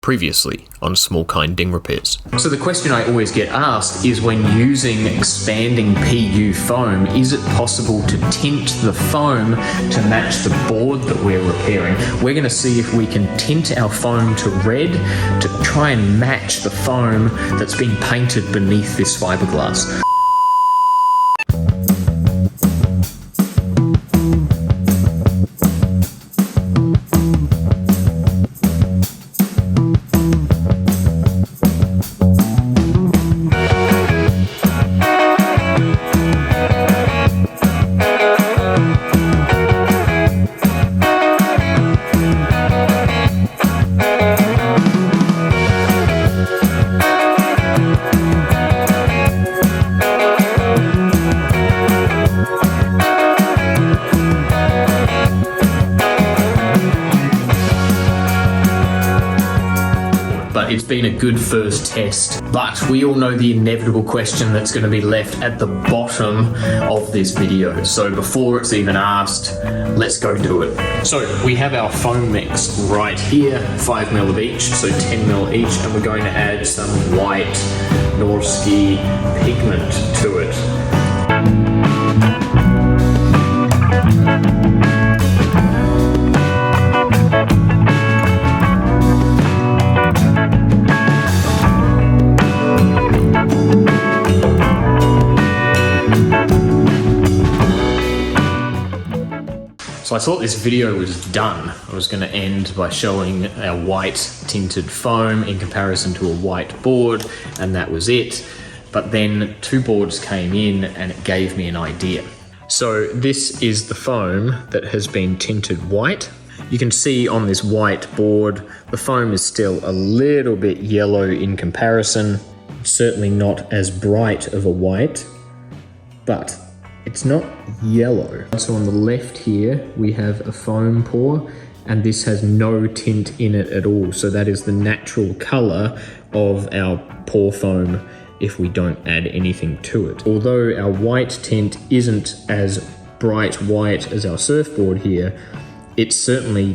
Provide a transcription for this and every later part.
Previously on Small Kind Ding Repairs. So the question I always get asked is, when using expanding PU foam, is it possible to tint the foam to match the board that we're repairing? We're going to see if we can tint our foam to red to try and match the foam that's been painted beneath this fiberglass. It's been a good first test, but we all know the inevitable question that's going to be left at the bottom of this video. So before it's even asked, let's go do it. So we have our foam mix right here, 5ml of each, so 10ml each, and we're going to add some white Norski pigment to it. So I thought this video was done. I was going to end by showing our white tinted foam in comparison to a white board, and that was it. But then two boards came in and it gave me an idea. So this is the foam that has been tinted white. You can see on this white board, the foam is still a little bit yellow in comparison. It's certainly not as bright of a white, but it's not yellow. So on the left here, we have a foam pour, and this has no tint in it at all. So that is the natural color of our pour foam if we don't add anything to it. Although our white tint isn't as bright white as our surfboard here, it's certainly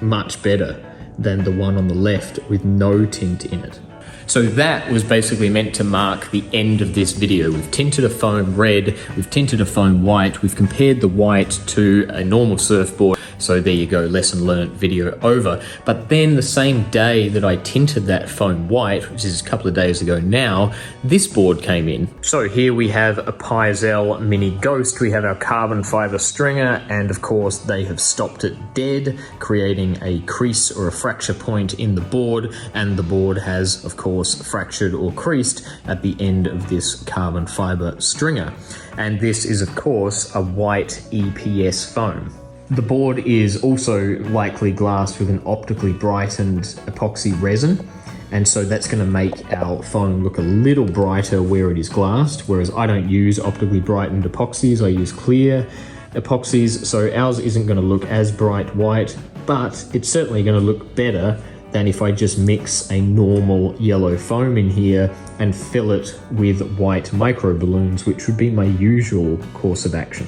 much better than the one on the left with no tint in it. So that was basically meant to mark the end of this video. We've tinted a foam red, we've tinted a foam white, we've compared the white to a normal surfboard. So there you go, lesson learned, video over. But then the same day that I tinted that foam white, which is a couple of days ago now, this board came in. So here we have a Paizel Mini Ghost. We have our carbon fiber stringer, and of course they have stopped it dead, creating a crease or a fracture point in the board, and the board has, of course, fractured or creased at the end of this carbon fiber stringer. And this is, of course, a white EPS foam. The board is also likely glassed with an optically brightened epoxy resin, and so that's going to make our foam look a little brighter where it is glassed, whereas I don't use optically brightened epoxies, I use clear epoxies, so ours isn't going to look as bright white, but it's certainly going to look better than if I just mix a normal yellow foam in here and fill it with white micro balloons, which would be my usual course of action.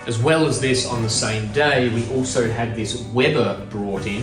As well as this, on the same day, we also had this Weber brought in.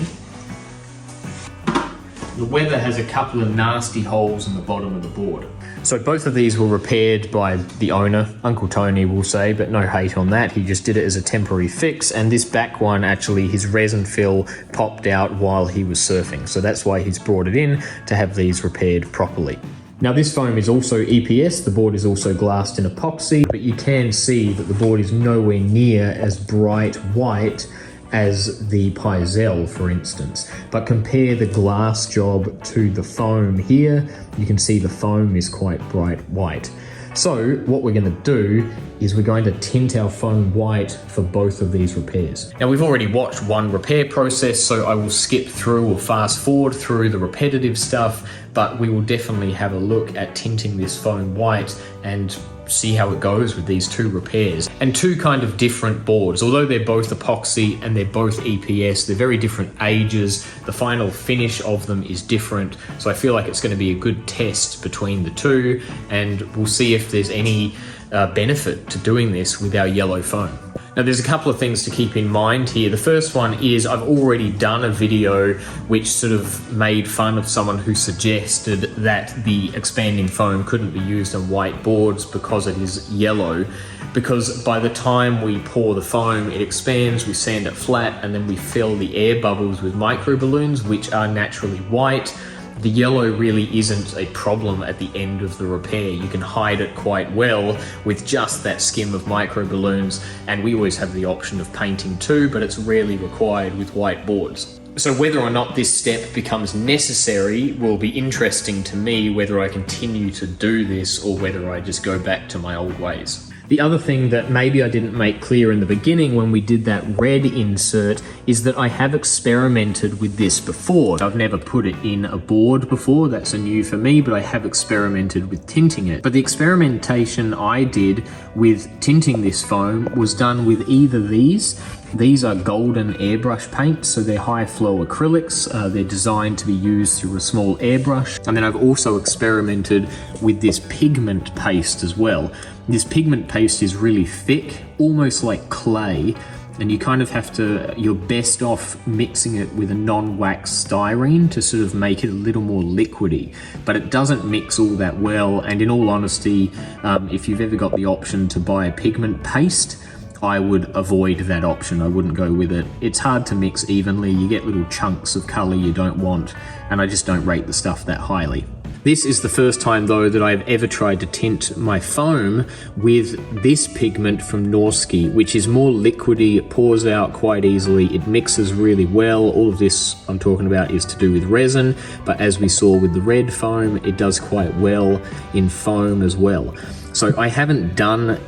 The Weber has a couple of nasty holes in the bottom of the board. So both of these were repaired by the owner, Uncle Tony we'll say, but no hate on that. He just did it as a temporary fix, and this back one, actually, his resin fill popped out while he was surfing. So that's why he's brought it in, to have these repaired properly. Now this foam is also EPS, the board is also glassed in epoxy, but you can see that the board is nowhere near as bright white as the Paizel, for instance. But compare the glass job to the foam here, you can see the foam is quite bright white. So what we're going to do is we're going to tint our foam white for both of these repairs. Now we've already watched one repair process, so I will skip through or fast forward through the repetitive stuff, but we will definitely have a look at tinting this foam white and see how it goes with these two repairs. And two kind of different boards, although they're both epoxy and they're both EPS, they're very different ages. The final finish of them is different. So I feel like it's going to be a good test between the two, and we'll see if there's any benefit to doing this with our yellow foam. Now there's a couple of things to keep in mind here. The first one is I've already done a video which sort of made fun of someone who suggested that the expanding foam couldn't be used on white boards because it is yellow. Because by the time we pour the foam, it expands, we sand it flat, and then we fill the air bubbles with micro balloons, which are naturally white. The yellow really isn't a problem at the end of the repair. You can hide it quite well with just that skim of micro balloons, and we always have the option of painting too, but it's rarely required with white boards. So whether or not this step becomes necessary will be interesting to me, whether I continue to do this or whether I just go back to my old ways. The other thing that maybe I didn't make clear in the beginning when we did that red insert is that I have experimented with this before. I've never put it in a board before, that's a new for me, but I have experimented with tinting it. But the experimentation I did with tinting this foam was done with either these. These are golden airbrush paints, so they're high flow acrylics. They're designed to be used through a small airbrush. And then I've also experimented with this pigment paste as well. This pigment paste is really thick, almost like clay, and you kind of have to, you're best off mixing it with a non-wax styrene to sort of make it a little more liquidy, but it doesn't mix all that well. And in all honesty, if you've ever got the option to buy a pigment paste, I would avoid that option. I wouldn't go with it. It's hard to mix evenly. You get little chunks of color you don't want, and I just don't rate the stuff that highly. This is the first time though that I've ever tried to tint my foam with this pigment from Norski, which is more liquidy, it pours out quite easily, it mixes really well. All of this I'm talking about is to do with resin, but as we saw with the red foam, it does quite well in foam as well. So I haven't done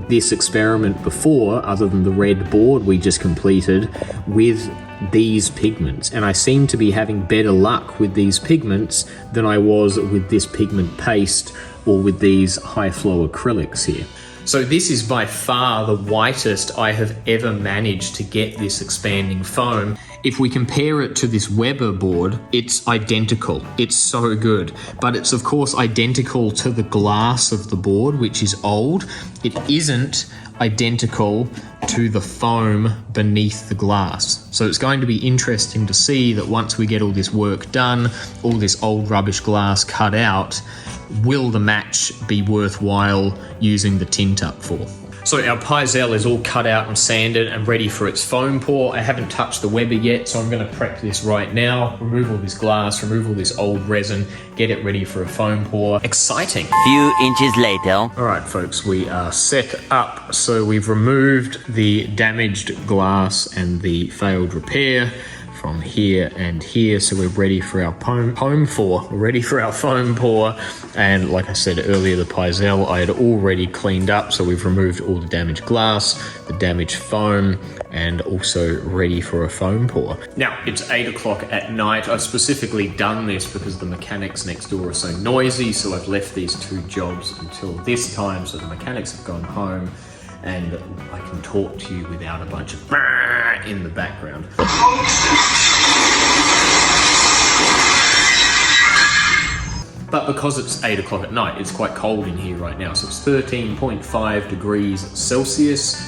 this experiment before, other than the red board we just completed, with these pigments, and I seem to be having better luck with these pigments than I was with this pigment paste or with these high flow acrylics here. So this is by far the whitest I have ever managed to get this expanding foam. If we compare it to this Weber board, it's identical. It's so good, but it's of course identical to the glass of the board, which is old. It isn't identical to the foam beneath the glass. So it's going to be interesting to see that once we get all this work done, all this old rubbish glass cut out, will the match be worthwhile using the tint up for? So our Paizel is all cut out and sanded and ready for its foam pour. I haven't touched the Weber yet, so I'm going to prep this right now, remove all this glass, remove all this old resin, get it ready for a foam pour. Exciting. Few inches later. All right, folks, we are set up. So we've removed the damaged glass and the failed repair from here and here, so we're ready for our foam pour. We're ready for our foam pour, and like I said earlier, the Paizel I had already cleaned up, so we've removed all the damaged glass, the damaged foam, and also ready for a foam pour. Now, it's 8 o'clock at night. I've specifically done this because the mechanics next door are so noisy, so I've left these two jobs until this time, so the mechanics have gone home, and I can talk to you without a bunch of in the background. But because it's 8 o'clock at night, it's quite cold in here right now. So it's 13.5 degrees Celsius.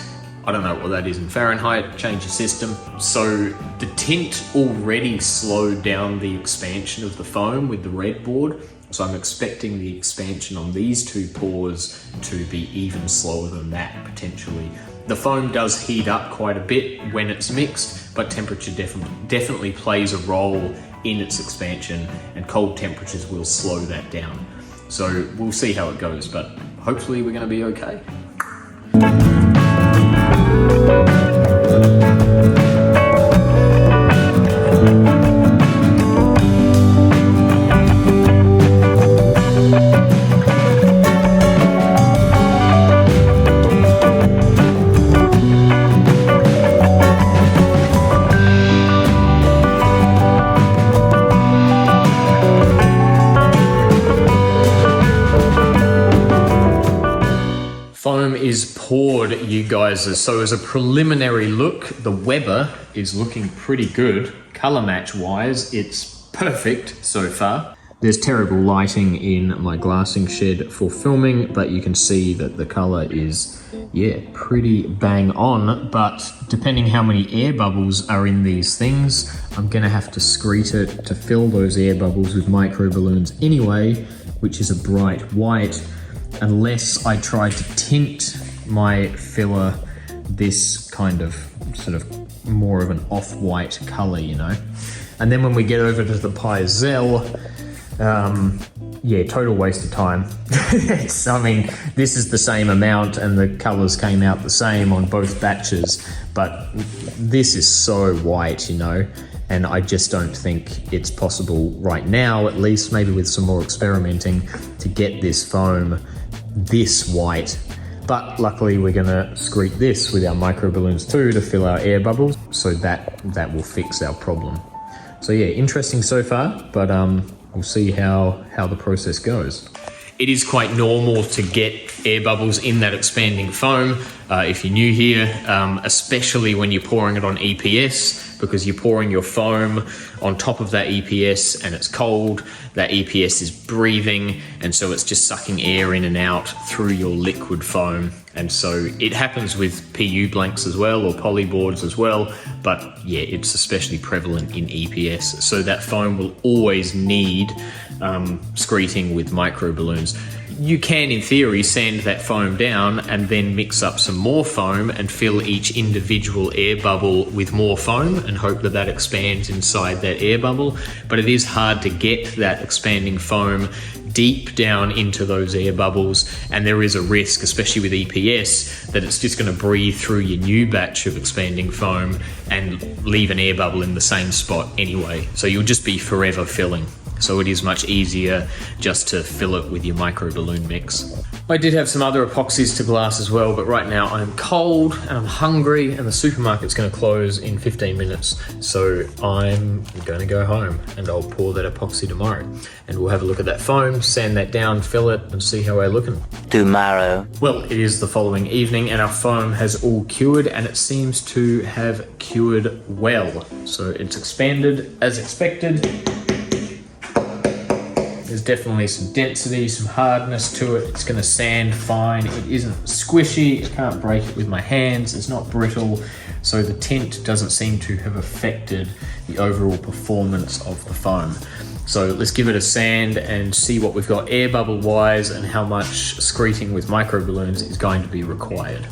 I don't know what that is in Fahrenheit, change your system. So the tint already slowed down the expansion of the foam with the red board. So I'm expecting the expansion on these two pours to be even slower than that, potentially. The foam does heat up quite a bit when it's mixed, but temperature definitely plays a role in its expansion, and cold temperatures will slow that down. So we'll see how it goes, but hopefully we're going to be okay. Foam is poured, you guys. So as a preliminary look, the Weber is looking pretty good. Color match wise, it's perfect so far. There's terrible lighting in my glassing shed for filming, but you can see that the color is, yeah, pretty bang on. But depending how many air bubbles are in these things, I'm gonna have to screet it to fill those air bubbles with micro balloons anyway, which is a bright white, unless I try to tint my filler this kind of sort of more of an off-white color, you know. And then when we get over to the Pizel, yeah, total waste of time. I mean, this is the same amount and the colors came out the same on both batches, but this is so white, you know, and I just don't think it's possible right now, at least maybe with some more experimenting, to get this foam this white. But luckily we're gonna screet this with our micro balloons too to fill our air bubbles, so that will fix our problem. So yeah, interesting so far, but we'll see how the process goes. It is quite normal to get air bubbles in that expanding foam if you're new here, especially when you're pouring it on EPS, because you're pouring your foam on top of that EPS and it's cold. That EPS is breathing, and so it's just sucking air in and out through your liquid foam. And so it happens with PU blanks as well, or polyboards as well, but yeah, it's especially prevalent in EPS. So that foam will always need screeting with micro balloons. You can, in theory, sand that foam down and then mix up some more foam and fill each individual air bubble with more foam and hope that that expands inside that air bubble. But it is hard to get that expanding foam deep down into those air bubbles, and there is a risk, especially with EPS, that it's just going to breathe through your new batch of expanding foam and leave an air bubble in the same spot anyway. So you'll just be forever filling. So it is much easier just to fill it with your micro balloon mix. I did have some other epoxies to glass as well, but right now I'm cold and I'm hungry and the supermarket's going to close in 15 minutes. So I'm going to go home and I'll pour that epoxy tomorrow. And we'll have a look at that foam, sand that down, fill it, and see how we're looking. Tomorrow. Well, it is the following evening and our foam has all cured, and it seems to have cured well. So it's expanded as expected. There's definitely some density, some hardness to it. It's gonna sand fine. It isn't squishy. I can't break it with my hands. It's not brittle. So the tint doesn't seem to have affected the overall performance of the foam. So let's give it a sand and see what we've got air bubble wise and how much screeting with micro balloons is going to be required.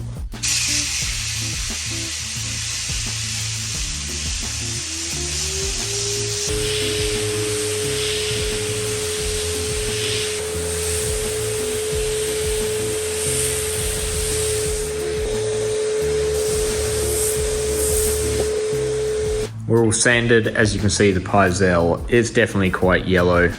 We're all sanded. As you can see, the Pizel is definitely quite yellow.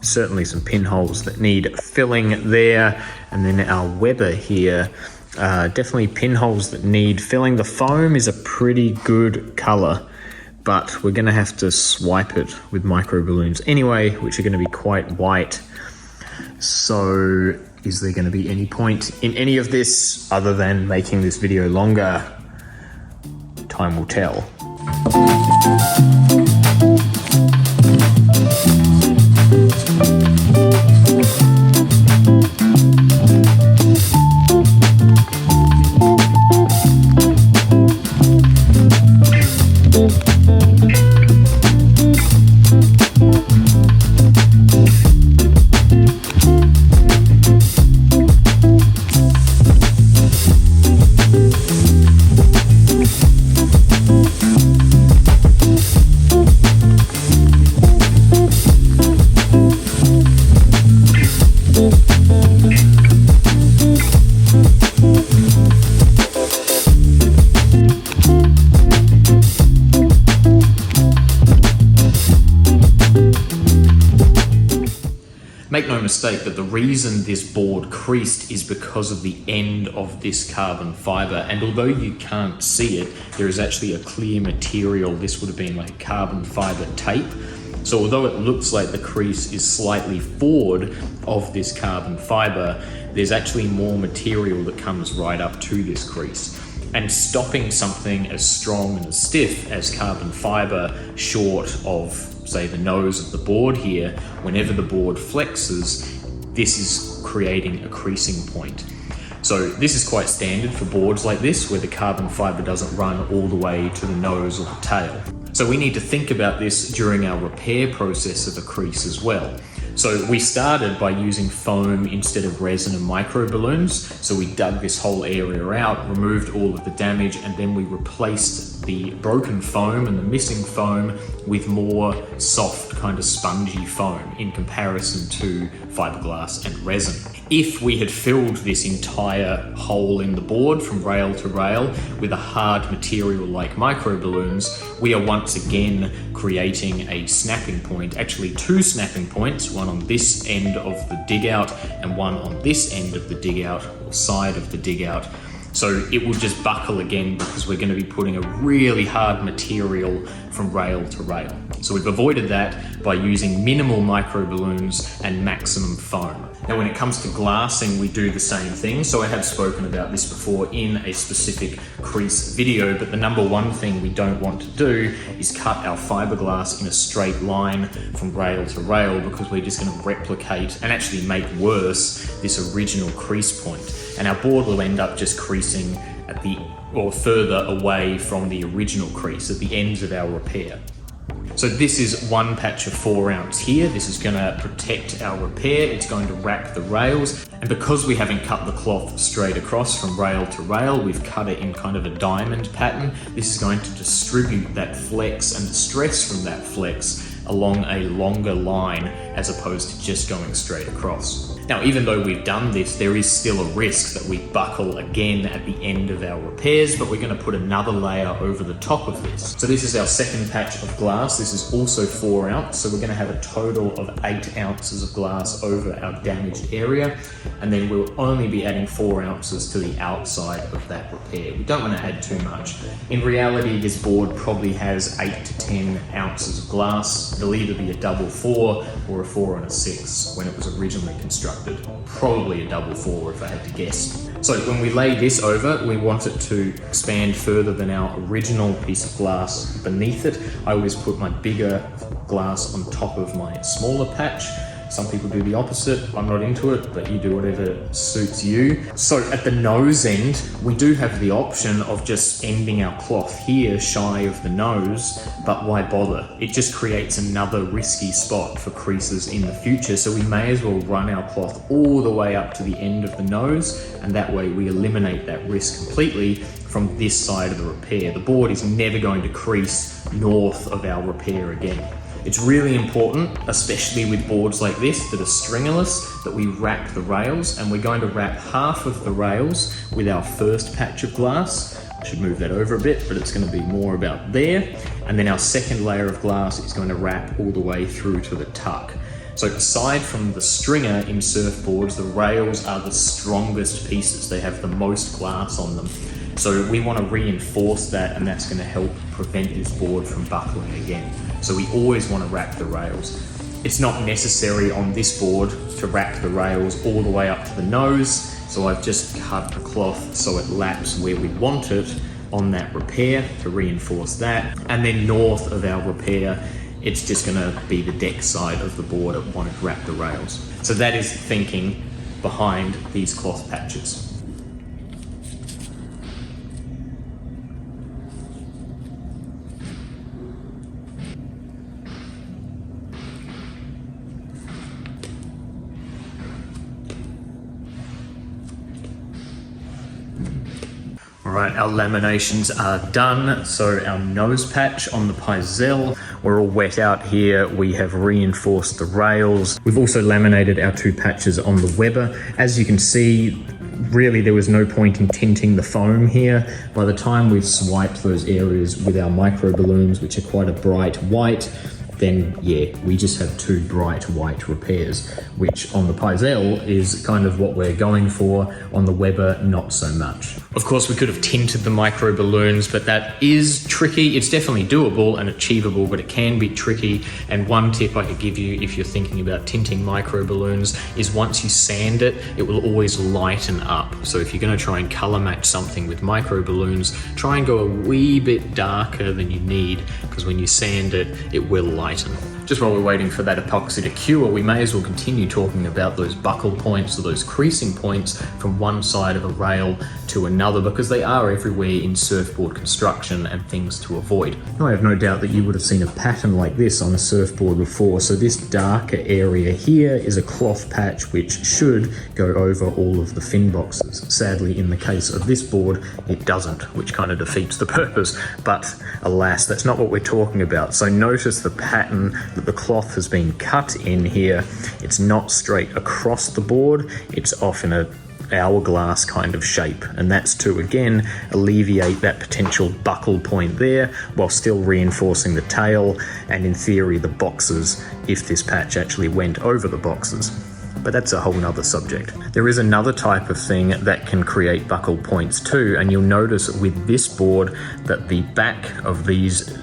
Certainly some pinholes that need filling there. And then our Weber here, definitely pinholes that need filling. The foam is a pretty good color, but we're gonna have to swipe it with micro balloons anyway, which are gonna be quite white. So is there gonna be any point in any of this other than making this video longer? Time will tell. Make no mistake that the reason this board creased is because of the end of this carbon fiber. And although you can't see it, there is actually a clear material. This would have been like carbon fiber tape. So although it looks like the crease is slightly forward of this carbon fiber, there's actually more material that comes right up to this crease. And stopping something as strong and as stiff as carbon fiber short of say the nose of the board here, whenever the board flexes, this is creating a creasing point. So this is quite standard for boards like this, where the carbon fiber doesn't run all the way to the nose or the tail. So we need to think about this during our repair process of a crease as well. So we started by using foam instead of resin and micro balloons. So we dug this whole area out, removed all of the damage, and then we replaced the broken foam and the missing foam with more soft, kind of spongy foam in comparison to fiberglass and resin. If we had filled this entire hole in the board from rail to rail with a hard material like micro balloons, we are once again creating a snapping point, actually two snapping points, one on this end of the dig out and one on this end of the dig out or side of the dig out. So it will just buckle again because we're going to be putting a really hard material from rail to rail. So we've avoided that by using minimal micro balloons and maximum foam. Now when it comes to glassing, we do the same thing. So I have spoken about this before in a specific crease video, but the number one thing we don't want to do is cut our fiberglass in a straight line from rail to rail, because we're just going to replicate and actually make worse this original crease point. And our board will end up just creasing at the, or further away from the original crease at the ends of our repair. So this is one patch of 4 ounce here. This is going to protect our repair. It's going to wrap the rails. And because we haven't cut the cloth straight across from rail to rail, we've cut it in kind of a diamond pattern. This is going to distribute that flex and the stress from that flex along a longer line as opposed to just going straight across. Now, even though we've done this, there is still a risk that we buckle again at the end of our repairs, but we're going to put another layer over the top of this. So this is our second patch of glass. This is also 4 ounce. So we're going to have a total of 8 ounces of glass over our damaged area. And then we'll only be adding 4 ounces to the outside of that repair. We don't want to add too much. In reality, this board probably has 8 to 10 ounces of glass. It'll either be a double 4 or a 4 and a 6 when it was originally constructed. Probably a double 4 if I had to guess. So when we lay this over, we want it to expand further than our original piece of glass beneath it. I always put my bigger glass on top of my smaller patch. Some people do the opposite. I'm not into it, but you do whatever suits you. So at the nose end, we do have the option of just ending our cloth here shy of the nose, but why bother? It just creates another risky spot for creases in the future. So we may as well run our cloth all the way up to the end of the nose, and that way we eliminate that risk completely from this side of the repair. The board is never going to crease north of our repair again. It's really important, especially with boards like this that are stringerless, that we wrap the rails, and we're going to wrap half of the rails with our first patch of glass. I should move that over a bit, but it's going to be more about there. And then our second layer of glass is going to wrap all the way through to the tuck. So aside from the stringer in surfboards, the rails are the strongest pieces. They have the most glass on them. So we want to reinforce that, and that's going to help prevent this board from buckling again. So we always want to wrap the rails. It's not necessary on this board to wrap the rails all the way up to the nose, so I've just cut the cloth so it laps where we want it on that repair to reinforce that. And then north of our repair, it's just going to be the deck side of the board that wanted to wrap the rails. So that is the thinking behind these cloth patches. Alright, our laminations are done. So our nose patch on the Pizelle, we're all wet out here. We have reinforced the rails. We've also laminated our 2 patches on the Weber. As you can see, really there was no point in tinting the foam here. By the time we've swiped those areas with our micro balloons, which are quite a bright white, then yeah, we just have 2 bright white repairs, which on the Pizelle is kind of what we're going for. On the Weber, not so much. Of course, we could have tinted the micro balloons, but that is tricky. It's definitely doable and achievable, but it can be tricky. And one tip I could give you if you're thinking about tinting micro balloons is once you sand it, it will always lighten up. So if you're going to try and color match something with micro balloons, try and go a wee bit darker than you need, because when you sand it, it will lighten. Just while we're waiting for that epoxy to cure, we may as well continue talking about those buckle points or those creasing points from one side of a rail to another, because they are everywhere in surfboard construction and things to avoid. Now, I have no doubt that you would have seen a pattern like this on a surfboard before. So this darker area here is a cloth patch which should go over all of the fin boxes. Sadly, in the case of this board, it doesn't, which kind of defeats the purpose. But alas, that's not what we're talking about. So notice the pattern that the cloth has been cut in here. It's not straight across the board, it's off in a hourglass kind of shape, and that's to again alleviate that potential buckle point there while still reinforcing the tail and in theory the boxes if this patch actually went over the boxes. But that's a whole nother subject. There is another type of thing that can create buckle points too, and you'll notice with this board that the back of these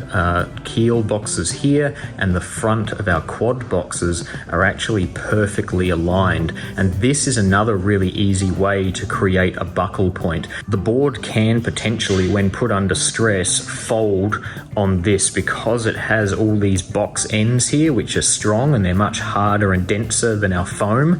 keel boxes here and the front of our quad boxes are actually perfectly aligned, and this is another really easy way to create a buckle point. The board can potentially, when put under stress, fold on this because it has all these box ends here which are strong and they're much harder and denser than our foam.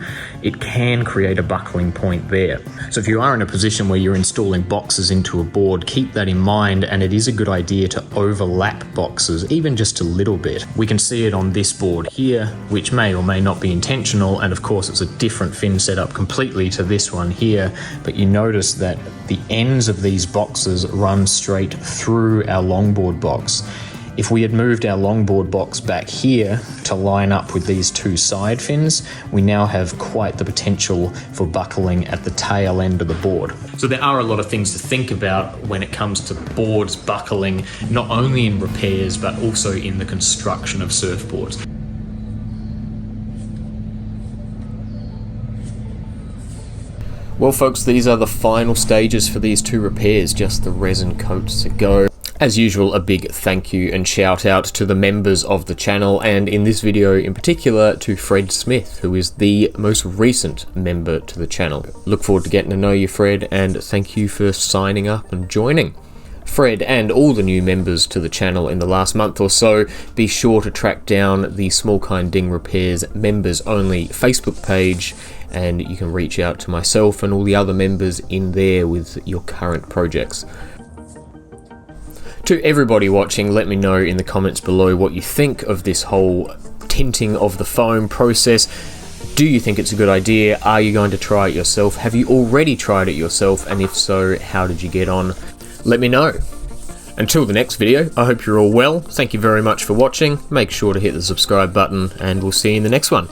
It can create a buckling point there. So if you are in a position where you're installing boxes into a board, keep that in mind, and it is a good idea to overlap boxes, even just a little bit. We can see it on this board here, which may or may not be intentional, and of course it's a different fin setup completely to this one here, but you notice that the ends of these boxes run straight through our longboard box. If we had moved our longboard box back here to line up with these two side fins, we now have quite the potential for buckling at the tail end of the board. So there are a lot of things to think about when it comes to boards buckling, not only in repairs, but also in the construction of surfboards. Well folks, these are the final stages for these two repairs, just the resin coats to go. As usual, a big thank you and shout out to the members of the channel, and in this video in particular to Fred Smith, who is the most recent member to the channel. Look forward to getting to know you, Fred, and thank you for signing up and joining. Fred and all the new members to the channel in the last month or so, be sure to track down the Small Kind Ding Repairs members only Facebook page, and you can reach out to myself and all the other members in there with your current projects. To everybody watching, let me know in the comments below what you think of this whole tinting of the foam process. Do you think it's a good idea? Are you going to try it yourself? Have you already tried it yourself? And if so, how did you get on? Let me know. Until the next video, I hope you're all well. Thank you very much for watching. Make sure to hit the subscribe button, and we'll see you in the next one.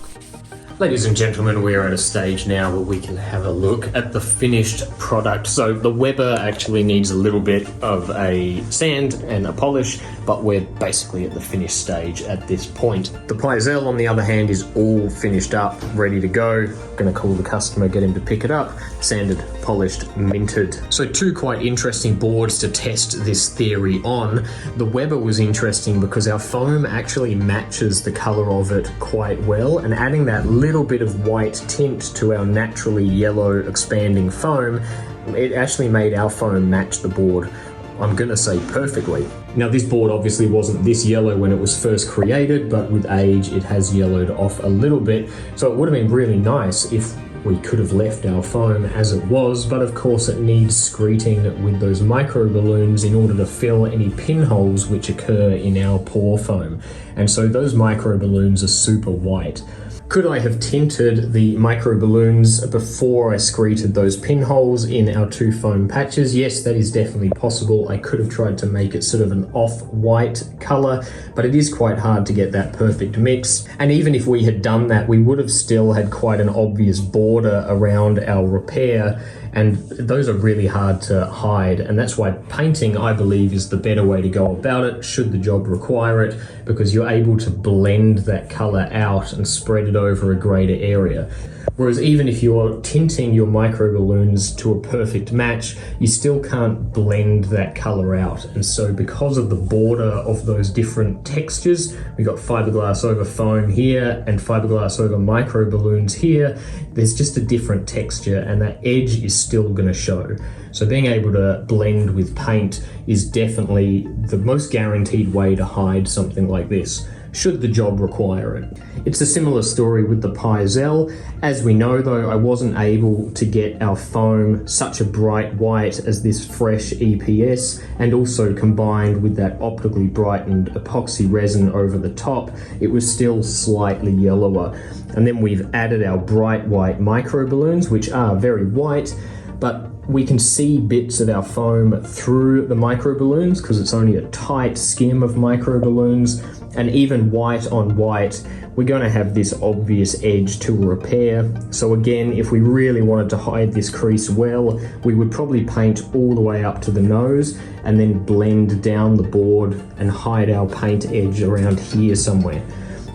Ladies and gentlemen, we are at a stage now where we can have a look at the finished product. So the Weber actually needs a little bit of a sand and a polish, but we're basically at the finished stage at this point. The Pizel, on the other hand, is all finished up, ready to go. Gonna call the customer, get him to pick it up. Sanded, polished, minted. So two quite interesting boards to test this theory on. The Weber was interesting because our foam actually matches the color of it quite well, and adding that little bit of white tint to our naturally yellow expanding foam, it actually made our foam match the board, I'm gonna say, perfectly. Now this board obviously wasn't this yellow when it was first created, but with age it has yellowed off a little bit, so it would have been really nice if we could have left our foam as it was, but of course it needs screeting with those micro balloons in order to fill any pinholes which occur in our pour foam, and so those micro balloons are super white. Could I have tinted the micro balloons before I screeted those pinholes in our two foam patches? Yes, that is definitely possible. I could have tried to make it sort of an off-white color, but it is quite hard to get that perfect mix. And even if we had done that, we would have still had quite an obvious border around our repair, and those are really hard to hide, and that's why painting, I believe, is the better way to go about it, should the job require it, because you're able to blend that color out and spread it over a greater area. Whereas even if you're tinting your micro balloons to a perfect match, you still can't blend that color out. And so because of the border of those different textures, we got fiberglass over foam here and fiberglass over micro balloons here, there's just a different texture, and that edge is still gonna show. So being able to blend with paint is definitely the most guaranteed way to hide something like this. should the job require it. It's a similar story with the Piezel. As we know though, I wasn't able to get our foam such a bright white as this fresh EPS, and also combined with that optically brightened epoxy resin over the top, it was still slightly yellower. And then we've added our bright white micro balloons, which are very white, but we can see bits of our foam through the micro balloons because it's only a tight skim of micro balloons, and even white on white, we're going to have this obvious edge to a repair. So again, if we really wanted to hide this crease well, we would probably paint all the way up to the nose and then blend down the board and hide our paint edge around here somewhere.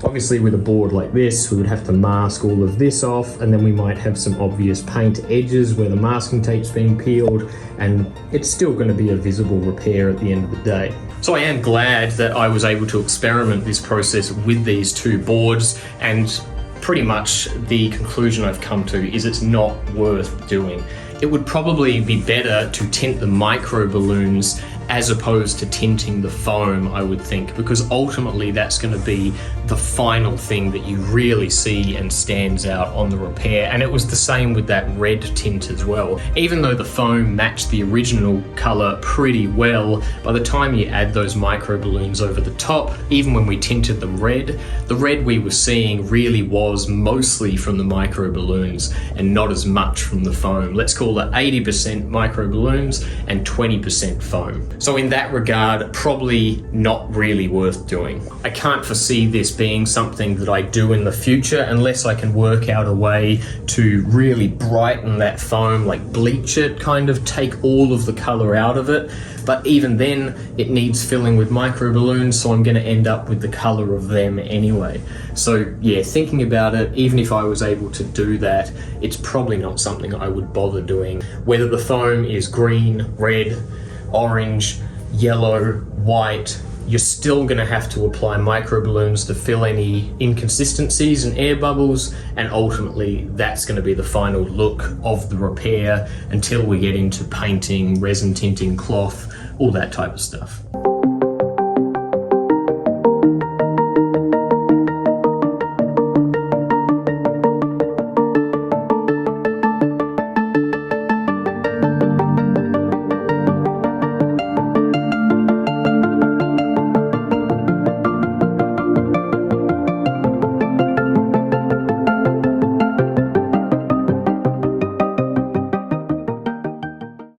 Obviously with a board like this, we would have to mask all of this off, and then we might have some obvious paint edges where the masking tape's being peeled, and it's still going to be a visible repair at the end of the day. So I am glad that I was able to experiment this process with these two boards, and pretty much the conclusion I've come to is it's not worth doing. It would probably be better to tint the micro balloons as opposed to tinting the foam, I would think, because ultimately that's going to be the final thing that you really see and stands out on the repair. And it was the same with that red tint as well. Even though the foam matched the original color pretty well, by the time you add those micro balloons over the top, even when we tinted them red, the red we were seeing really was mostly from the micro balloons and not as much from the foam. Let's call it 80% micro balloons and 20% foam. So in that regard, probably not really worth doing. I can't foresee this being something that I do in the future unless I can work out a way to really brighten that foam, like bleach it, kind of take all of the color out of it. But even then, it needs filling with micro balloons, so I'm going to end up with the color of them anyway. So yeah, thinking about it, even if I was able to do that, it's probably not something I would bother doing. Whether the foam is green, red, orange, yellow, white, you're still going to have to apply micro balloons to fill any inconsistencies and air bubbles, and ultimately that's going to be the final look of the repair until we get into painting, resin tinting, cloth, all that type of stuff.